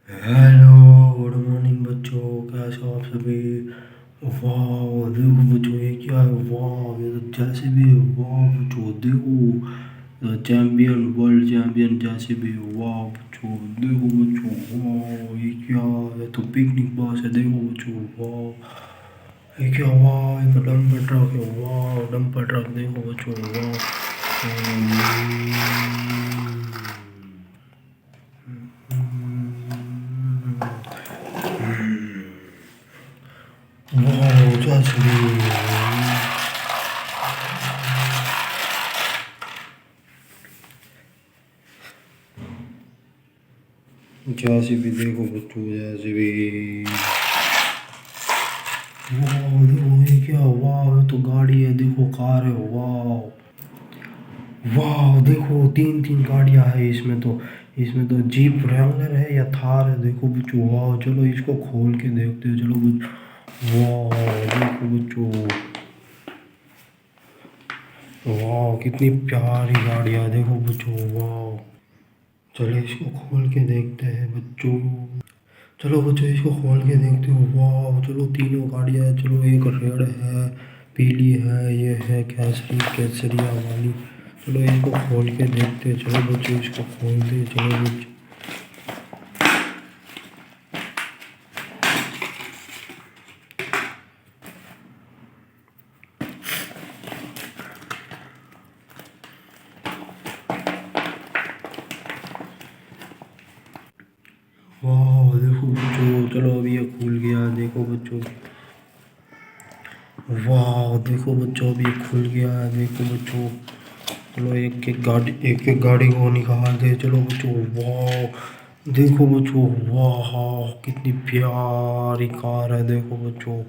Hello, good morning बच्चों। कैसे हो आप सभी? वाह देखो बच्चों, ये क्या है? वाह, ये तो जैसे भी है। वाह बच्चों देखो, चैम्पियन, वर्ल्ड चैम्पियन जैसे भी है। वाह बच्चों देखो बच्चों, वाह ये क्या है? तो पिकनिक बॉस है। देखो बच्चों, वाह ये क्या? वाह ये तो डंपर ट्रक है। वाह डंपर ट्रक देखो बच्चों, वाह। वाह जैसे भी, जैसे भी देखो बच्चों, जैसे भी। वाह देखो, ये क्या? वाह ये तो गाड़ी है। देखो कार है। वाह वाह देखो, तीन तीन गाड़ियां है इसमें तो जीप रैंगलर है या थार है। देखो बच्चों, वाह चलो इसको खोल के देखते हैं। चलो बच्चों, वाह देखो बच्चों, वाह कितनी प्यारी गाड़ियां। देखो बच्चों, वाह चलो इसको खोल के देखते हैं बच्चों। चलो बच्चों इसको खोल के देखते हो। वाह चलो तीनों गाड़ियाँ हैं। चलो एक रेड है, पीली है, ये है केसरी, केसरिया वाली। चलो इसको खोल के देखते हैं। चलो बच्चों इसको खोलते हैं। चलो बच्चों, वाह देखो बच्चों, चलो अभी ये खुल गया। देखो बच्चों, वाह देखो बच्चों, अभी ये खुल गया है। देखो बच्चों, चलो एक एक गाड़ी को निकाल दे। चलो बच्चों, वाह देखो बच्चों, वाह कितनी प्यारी कार है। देखो बच्चों,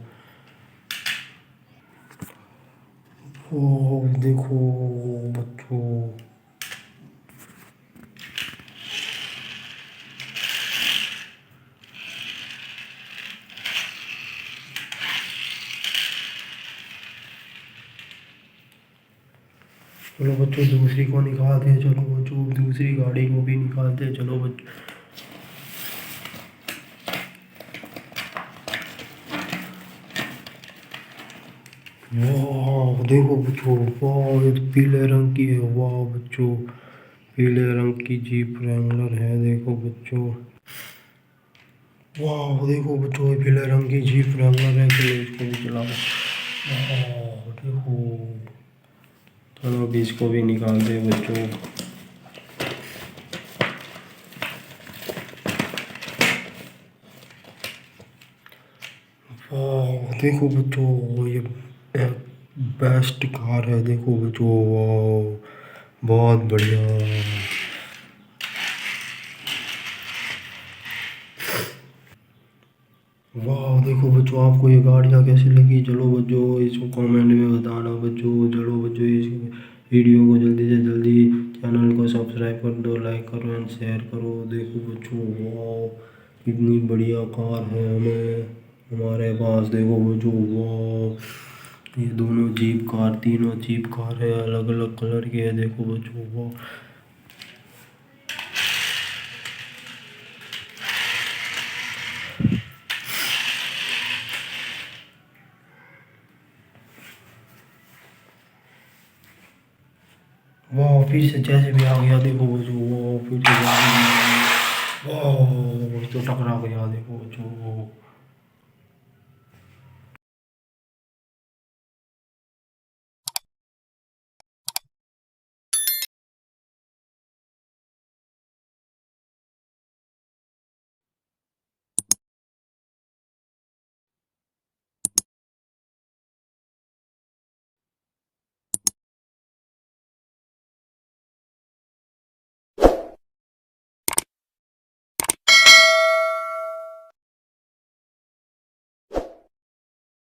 वाह देखो बच्चों, चलो बच्चों दूसरी को निकालते हैं। चलो बच्चों दूसरी गाड़ी को भी निकालते हैं। चलो बच्चों, वाह देखो बच्चों, वाह ये तो पीले रंग की है। वाह बच्चों, पीले रंग की जीप रैंगलर है। देखो बच्चों, वाह देखो बच्चों, ये पीले रंग की जीप रैंगलर है। चलो इसको भी चलाओ। वाह देखो, चलो अभी इसको भी निकालते हैं बच्चों। वाह देखो बच्चों, ये बेस्ट कार है। देखो बच्चों, वाह बहुत बढ़िया। वाह देखो बच्चों, आपको ये गाड़ियाँ कैसी लगी? चलो बच्चों इसको कमेंट में बताना बच्चों। चलो बच्चों इस वीडियो को जल्दी से जल्दी चैनल को सब्सक्राइब कर दो, लाइक करो एंड शेयर करो। देखो बच्चों, वाह कितनी बढ़िया कार है हमारे पास। देखो बच्चों, वाह ये दोनों जीप कार, तीनों जीप कार है, अलग अलग कलर की है। देखो बच्चों, वाह वाह फिर से जैसे भी आ गया। देखो बच्चों, वाह फिर से वाह तो टकरा गया। देखो बच्चों,